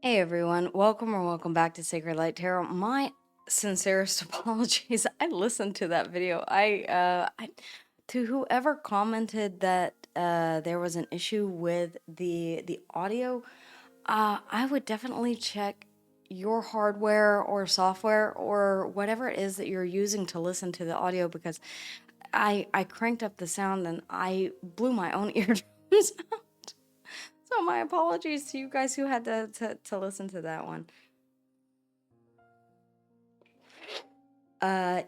Hey everyone, welcome or welcome back to Sacred Light Tarot. My sincerest apologies. I listened to that video. To whoever commented that there was an issue with the audio, I would definitely check your hardware or software or whatever it is that you're using to listen to the audio, because I cranked up the sound and I blew my own eardrums out. So my apologies to you guys who had to listen to that one.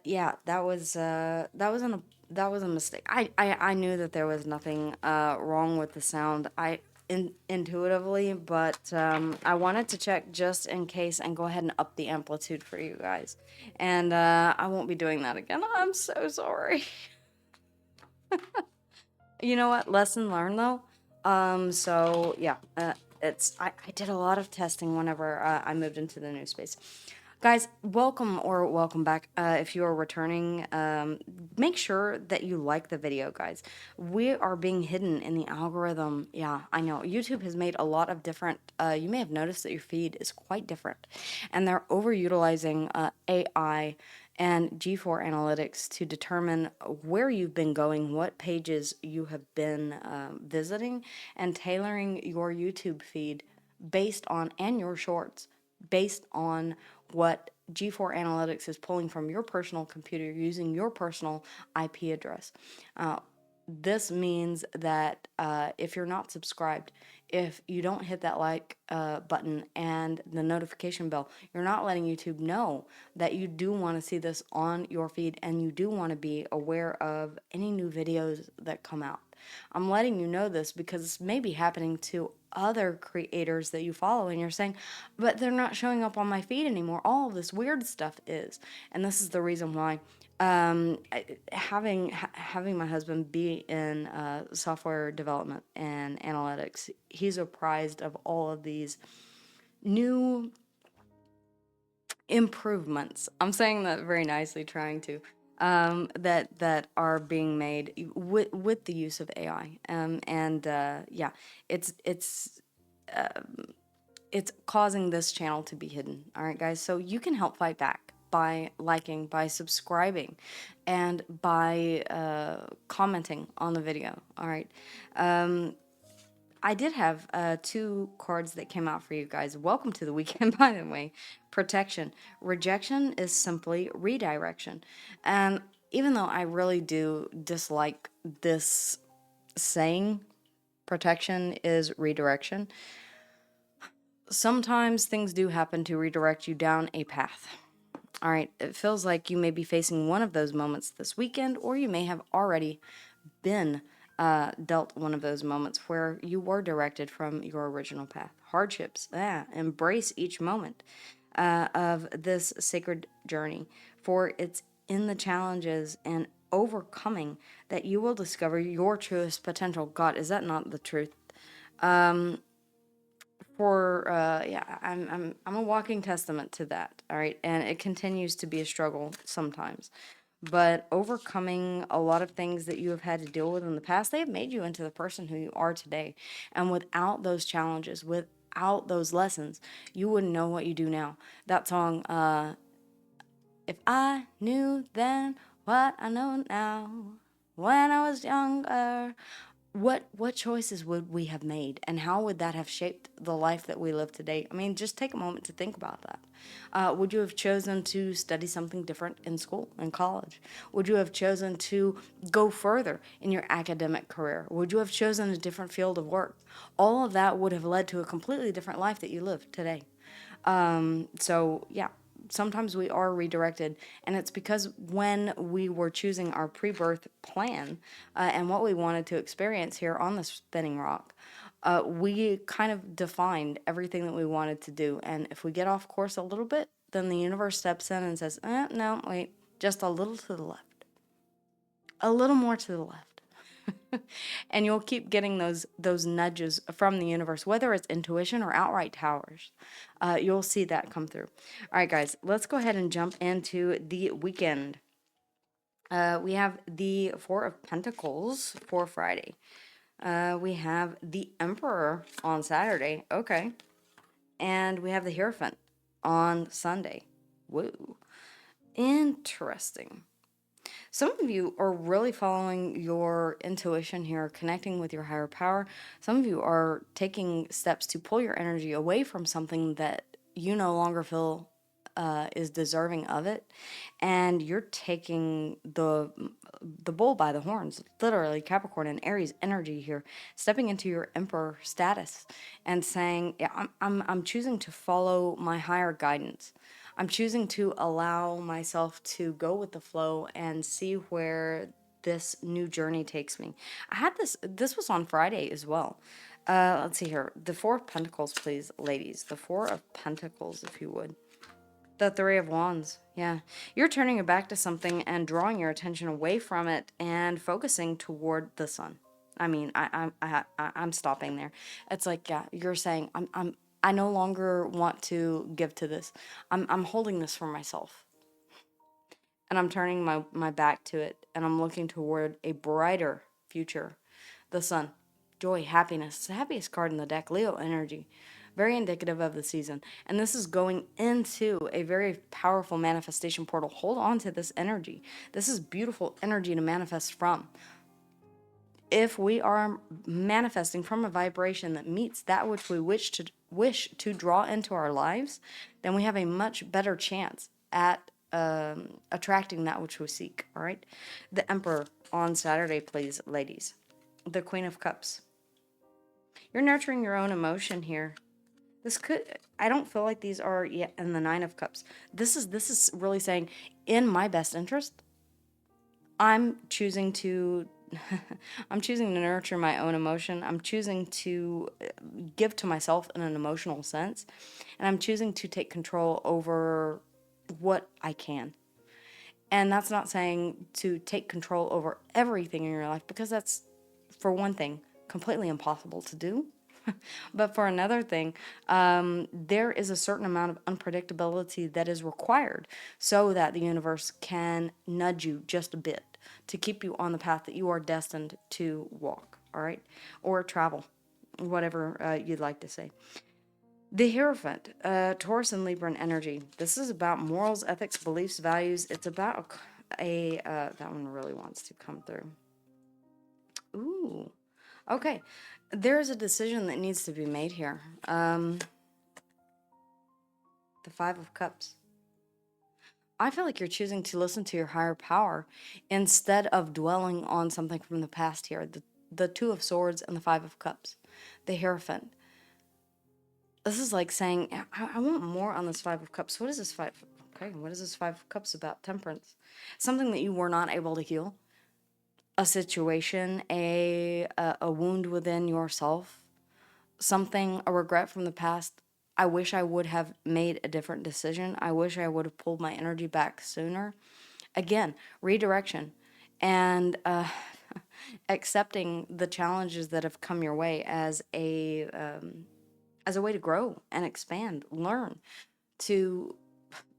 Yeah, that was a mistake. I knew that there was nothing wrong with the sound. Intuitively, but I wanted to check just in case and go ahead and up the amplitude for you guys. And I won't be doing that again. I'm so sorry. You know what? Lesson learned though. So yeah, I did a lot of testing whenever I moved into the new space. Guys, welcome or welcome back. If you are returning, make sure that you like the video, guys. We are being hidden in the algorithm. Yeah, I know. YouTube has made a lot of different, you may have noticed that your feed is quite different. And they're overutilizing AI and G4 analytics to determine where you've been going, what pages you have been visiting, and tailoring your YouTube feed based on, and your shorts, based on what G4 Analytics is pulling from your personal computer using your personal IP address. This means that if you're not subscribed, if you don't hit that like button and the notification bell, you're not letting YouTube know that you do want to see this on your feed and you do want to be aware of any new videos that come out. I'm letting you know this because this may be happening to other creators that you follow, and you're saying, but they're not showing up on my feed anymore. All of this weird stuff is. And this is the reason why having my husband be in software development and analytics, he's apprised of all of these new improvements. I'm saying that very nicely, trying to that are being made with the use of AI. And yeah, it's it's it's causing this channel to be hidden. All right, guys. So you can help fight back by liking, by subscribing, and by commenting on the video. All right. I did have two cards that came out for you guys. Welcome to the weekend, by the way. Protection. Rejection is simply redirection. And even though I really do dislike this saying, protection is redirection, sometimes things do happen to redirect you down a path. All right, it feels like you may be facing one of those moments this weekend, or you may have already been dealt one of those moments where you were directed from your original path. Hardships, embrace each moment of this sacred journey, for it's in the challenges and overcoming that you will discover your truest potential. God, is that not the truth? I'm a walking testament to that. All right, and it continues to be a struggle sometimes, but overcoming a lot of things that you have had to deal with in the past, they have made you into the person who you are today. And without those challenges, without those lessons, you wouldn't know what you do now. That song, if I knew then what I know now, when I was younger, what choices would we have made, and how would that have shaped the life that we live today? I mean, just take a moment to think about that. Would you have chosen to study something different in school, in college? Would you have chosen to go further in your academic career? Would you have chosen a different field of work? All of that would have led to a completely different life that you live today. So yeah, sometimes we are redirected, and it's because when we were choosing our pre-birth plan and what we wanted to experience here on the spinning rock, we kind of defined everything that we wanted to do. And if we get off course a little bit, then the universe steps in and says, no, wait, just a little to the left, a little more to the left. And you'll keep getting those nudges from the universe, whether it's intuition or outright towers. You'll see that come through. All right, guys, let's go ahead and jump into the weekend. We have the Four of Pentacles for Friday. We have the Emperor on Saturday. Okay. And we have the Hierophant on Sunday. Woo. Interesting. Some of you are really following your intuition here, connecting with your higher power. Some of you are taking steps to pull your energy away from something that you no longer feel is deserving of it, and you're taking the bull by the horns, literally Capricorn and Aries energy here, stepping into your emperor status and saying, yeah, I'm choosing to follow my higher guidance. I'm choosing to allow myself to go with the flow and see where this new journey takes me. I had this was on Friday as well. Let's see here. The Four of Pentacles, please, ladies. The Four of Pentacles, if you would. The Three of Wands. Yeah. You're turning your back to something and drawing your attention away from it and focusing toward the sun. I mean, I'm stopping there. It's like, yeah, you're saying I no longer want to give to this. I'm holding this for myself. And I'm turning my back to it, and I'm looking toward a brighter future. The sun. Joy, happiness. It's the happiest card in the deck. Leo energy. Very indicative of the season. And this is going into a very powerful manifestation portal. Hold on to this energy. This is beautiful energy to manifest from. If we are manifesting from a vibration that meets that which we wish to draw into our lives, then we have a much better chance at attracting that which we seek. All right. The Emperor on Saturday, please, ladies. The Queen of Cups. You're nurturing your own emotion here. I don't feel like these are yet in the Nine of Cups. This is really saying, in my best interest, I'm choosing to I'm choosing to nurture my own emotion. I'm choosing to give to myself in an emotional sense, and I'm choosing to take control over what I can. And that's not saying to take control over everything in your life, because that's, for one thing, completely impossible to do. But for another thing, there is a certain amount of unpredictability that is required so that the universe can nudge you just a bit to keep you on the path that you are destined to walk, all right? Or travel, whatever you'd like to say. The Hierophant, Taurus and Libra energy. This is about morals, ethics, beliefs, values. It's about that one really wants to come through. Ooh. Okay, there is a decision that needs to be made here. The Five of Cups. I feel like you're choosing to listen to your higher power instead of dwelling on something from the past here. The Two of Swords and the Five of Cups. The Hierophant. This is like saying, I want more on this Five of Cups. What is this Five? Okay, what is this Five of Cups about? Temperance. Something that you were not able to heal. A situation, a wound within yourself, something, a regret from the past. I wish I would have made a different decision. I wish I would have pulled my energy back sooner. Again, redirection and accepting the challenges that have come your way as a way to grow and expand, learn, to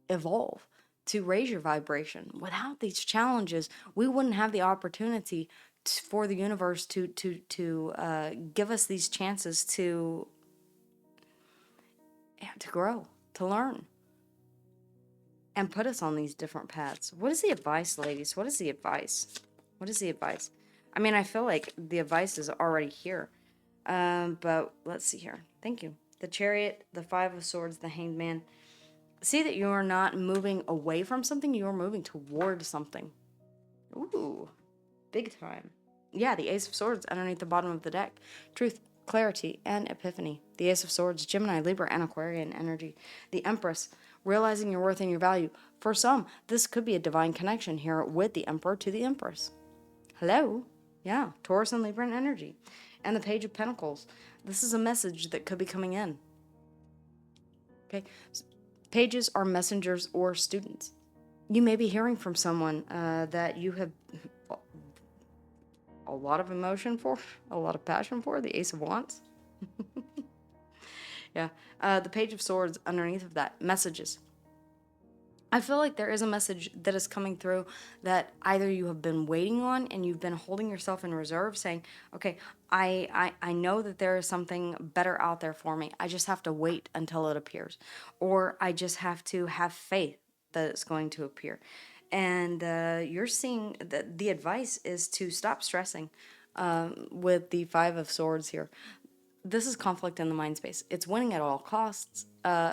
evolve, to raise your vibration. Without these challenges, we wouldn't have the opportunity for the universe to give us these chances to grow, to learn, and put us on these different paths. What is the advice, ladies? What is the advice? What is the advice? I mean, I feel like the advice is already here. But let's see here. Thank you. The Chariot, the Five of Swords, the Hanged Man. See that you are not moving away from something, you are moving toward something. Ooh, big time. Yeah, the Ace of Swords underneath the bottom of the deck. Truth, clarity, and epiphany. The Ace of Swords, Gemini, Libra, and Aquarian energy. The Empress, realizing your worth and your value. For some, this could be a divine connection here with the Emperor to the Empress. Hello? Yeah, Taurus and Libra energy. And the Page of Pentacles. This is a message that could be coming in. Okay? Pages are messengers or students. You may be hearing from someone that you have a lot of emotion for, a lot of passion for, the Ace of Wands. Yeah. The Page of Swords underneath of that, messages. I feel like there is a message that is coming through that either you have been waiting on and you've been holding yourself in reserve saying, okay, I know that there is something better out there for me. I just have to wait until it appears. Or I just have to have faith that it's going to appear. And you're seeing that the advice is to stop stressing with the Five of Swords here. This is conflict in the mind space. It's winning at all costs.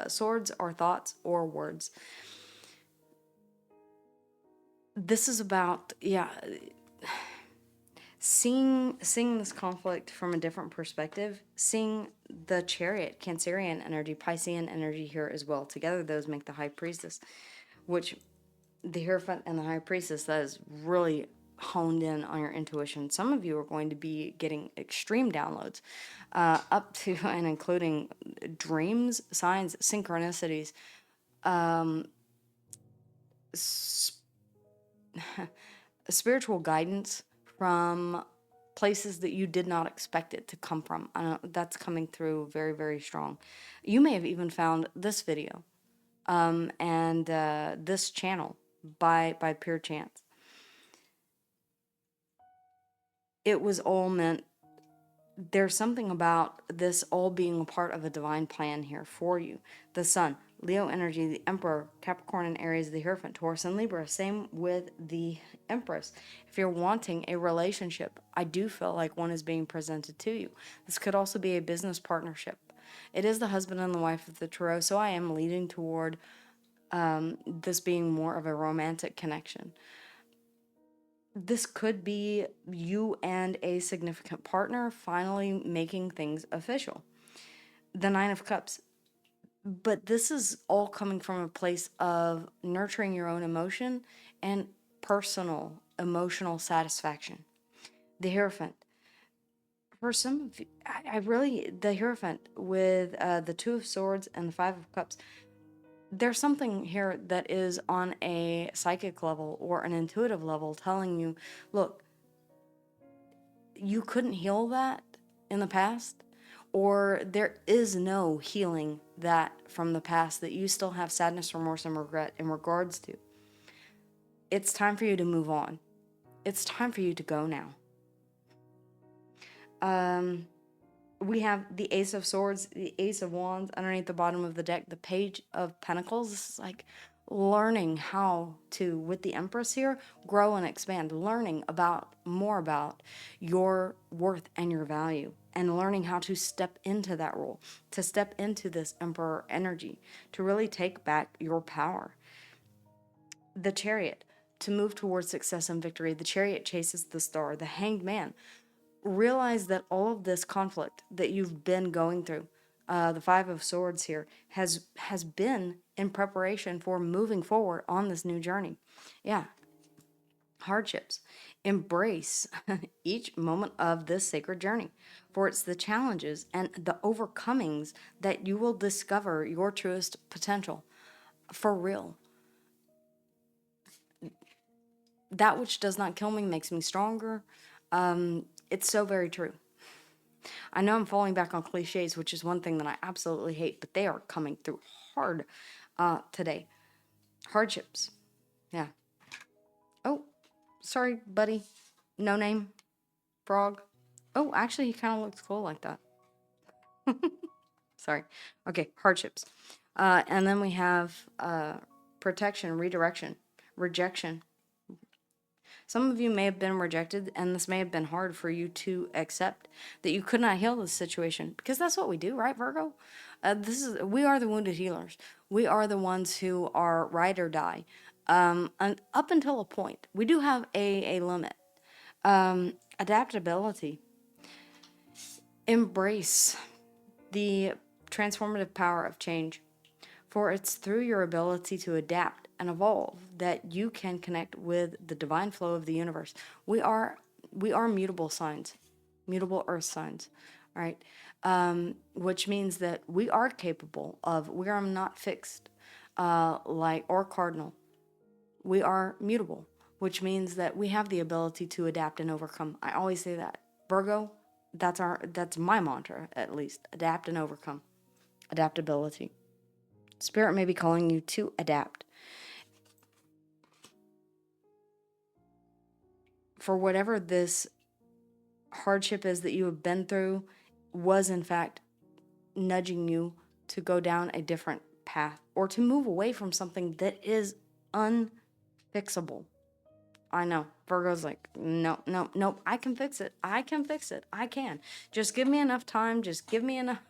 Swords or thoughts or words. This is about, yeah, seeing this conflict from a different perspective, seeing the Chariot, Cancerian energy, Piscean energy here as well. Together, those make the High Priestess, which the Hierophant and the High Priestess, that is really honed in on your intuition. Some of you are going to be getting extreme downloads, up to and including dreams, signs, synchronicities, spiritual guidance from places that you did not expect it to come from. That's coming through very, very strong. You may have even found this video and this channel by pure chance. It was all meant. There's something about this all being a part of a divine plan here for you. The Sun, Leo energy, the Emperor, Capricorn and Aries, the Hierophant, Taurus and Libra. Same with the Empress. If you're wanting a relationship, I do feel like one is being presented to you. This could also be a business partnership. It is the husband and the wife of the Tarot, so I am leading toward this being more of a romantic connection. This could be you and a significant partner finally making things official. The Nine of Cups. But this is all coming from a place of nurturing your own emotion and personal emotional satisfaction. The Hierophant. For some of you, the Hierophant with the Two of Swords and the Five of Cups, there's something here that is on a psychic level or an intuitive level telling you, look, you couldn't heal that in the past, or there is no healing that from the past that you still have sadness, remorse, and regret in regards to. It's time for you to move on. It's time for you to go now. We have the Ace of Swords, the Ace of Wands underneath the bottom of the deck, the Page of Pentacles. This is like learning how to, with the Empress here, grow and expand, learning more about your worth and your value, and learning how to step into that role, to step into this Emperor energy, to really take back your power. The Chariot, to move towards success and victory. The Chariot chases the star. The Hanged Man. Realize that all of this conflict that you've been going through, the Five of Swords here, has been in preparation for moving forward on this new journey. Yeah. Hardships. Embrace each moment of this sacred journey, for it's the challenges and the overcomings that you will discover your truest potential. For real. That which does not kill me makes me stronger. It's so very true. I know I'm falling back on cliches, which is one thing that I absolutely hate, but they are coming through hard today. Hardships. Yeah. Oh, sorry, buddy. No name. Frog. Oh, actually, he kind of looks cool like that. Sorry. Okay, hardships. And then we have protection, redirection, rejection. Some of you may have been rejected, and this may have been hard for you to accept that you could not heal this situation, because that's what we do, right, Virgo? We are the wounded healers. We are the ones who are ride or die, and up until a point. We do have a limit. Adaptability. Embrace the transformative power of change, for it's through your ability to adapt and evolve that you can connect with the divine flow of the universe. We are mutable signs, mutable earth signs, right? Which means that we are capable of, we are not fixed or cardinal. We are mutable, which means that we have the ability to adapt and overcome. I always say that. Virgo, that's my mantra, at least. Adapt and overcome. Adaptability. Spirit may be calling you to adapt. for whatever this hardship is that you have been through was in fact nudging you to go down a different path or to move away from something that is unfixable. I know. Virgo's like, no, no, nope. I can fix it. I can fix it. I can. Just give me enough time. Just give me enough.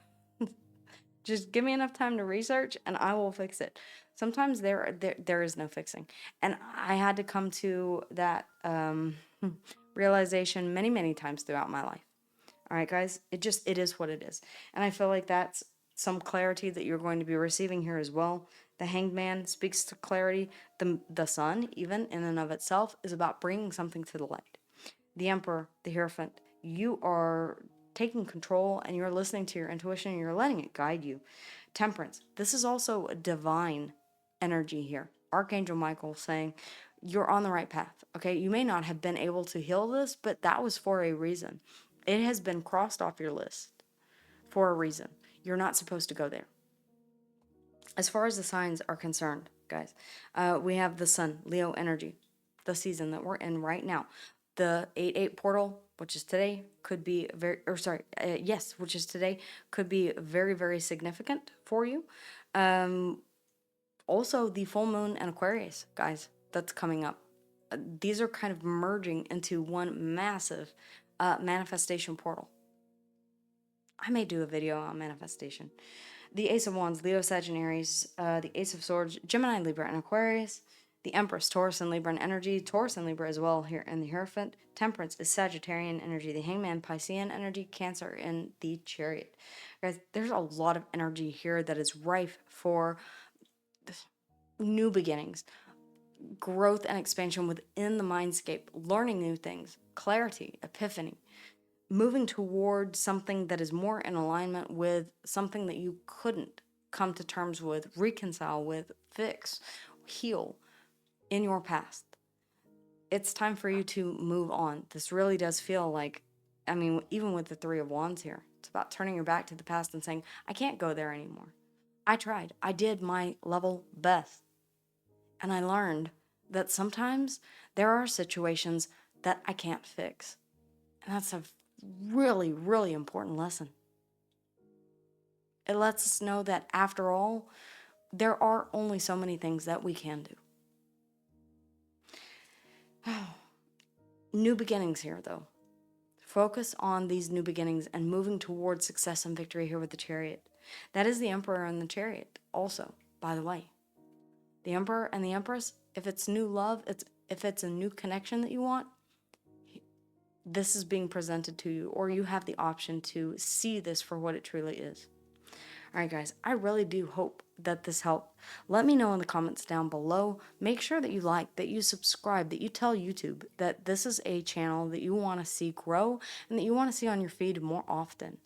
Just give me enough time to research, and I will fix it. Sometimes there is no fixing, and I had to come to that realization many times throughout my life. All right, guys, it is what it is, and I feel like that's some clarity that you're going to be receiving here as well. The Hanged Man speaks to clarity. The Sun, even in and of itself, is about bringing something to the light. The Emperor, the Hierophant, you are taking control and you're listening to your intuition and you're letting it guide you. Temperance, this is also a divine energy here. Archangel Michael saying, you're on the right path. Okay, you may not have been able to heal this, but that was for a reason. It has been crossed off your list for a reason. You're not supposed to go there. As far as the signs are concerned, guys, we have the Sun, Leo energy, the season that we're in right now. The 8/8 portal, which is today, could be which is today, could be very significant for you. Also, the full moon and Aquarius, guys, that's coming up. These are kind of merging into one massive manifestation portal. I may do a video on manifestation. The Ace of Wands, Leo, Sagittarius, the Ace of Swords, Gemini, Libra, and Aquarius. The Empress, Taurus and Libra energy, Taurus and Libra as well here in the Hierophant. Temperance is Sagittarian energy, the Hangman, Piscean energy, Cancer in the Chariot. Guys, there's a lot of energy here that is rife for new beginnings, growth and expansion within the mindscape, learning new things, clarity, epiphany, moving toward something that is more in alignment with something that you couldn't come to terms with, reconcile with, fix, heal in your past. It's time for you to move on. This really does feel like, I mean, even with the Three of Wands here, it's about turning your back to the past and saying, I can't go there anymore. I tried. I did my level best. And I learned that sometimes there are situations that I can't fix. And that's a really important lesson. It lets us know that after all, there are only so many things that we can do. New beginnings here, though. Focus on these new beginnings and moving towards success and victory here with the Chariot. That is the Emperor and the Chariot also, by the way. The Emperor and the Empress, if it's new love, if it's a new connection that you want, this is being presented to you, or you have the option to see this for what it truly is. All right, guys, I really do hope that this helped. Let me know in the comments down below. Make sure that you like, that you subscribe, that you tell YouTube that this is a channel that you want to see grow and that you want to see on your feed more often.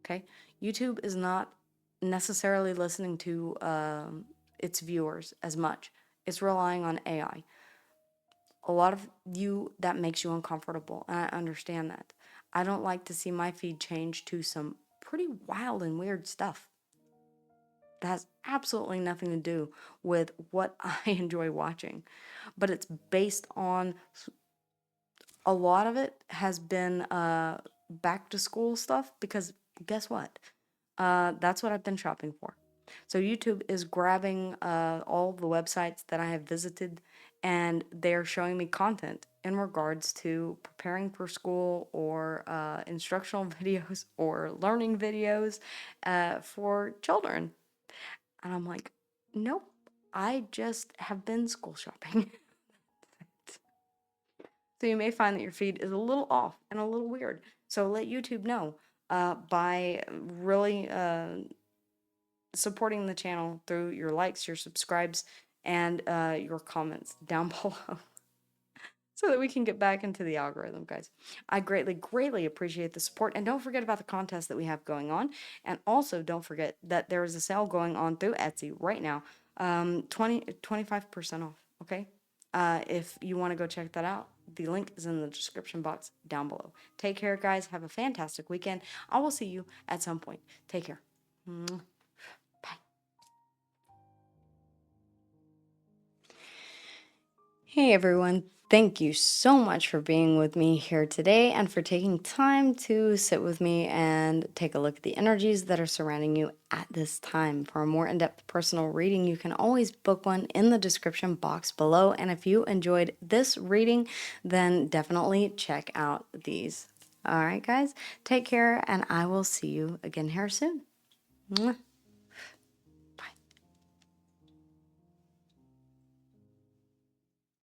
Okay? YouTube is not necessarily listening to its viewers as much. It's relying on AI. A lot of you, that makes you uncomfortable, and I understand that. I don't like to see my feed change to some pretty wild and weird stuff. That has absolutely nothing to do with what I enjoy watching. But it's based on, a lot of it has been back to school stuff, because guess what? That's what I've been shopping for. So YouTube is grabbing all the websites that I have visited, and they're showing me content in regards to preparing for school, or instructional videos, or learning videos for children. And I'm like, nope, I just have been school shopping. So you may find that your feed is a little off and a little weird. So let YouTube know by really supporting the channel through your likes, your subscribes, and your comments down below, so that we can get back into the algorithm, guys. I greatly appreciate the support. And don't forget about the contest that we have going on. And also don't forget that there is a sale going on through Etsy right now. 25% off, okay? If you want to go check that out, the link is in the description box down below. Take care, guys. Have a fantastic weekend. I will see you at some point. Take care. Bye. Hey, everyone. Thank you so much for being with me here today and for taking time to sit with me and take a look at the energies that are surrounding you at this time. For a more in-depth personal reading, you can always book one in the description box below. And if you enjoyed this reading, then definitely check out these. All right, guys, take care, and I will see you again here soon. Mwah.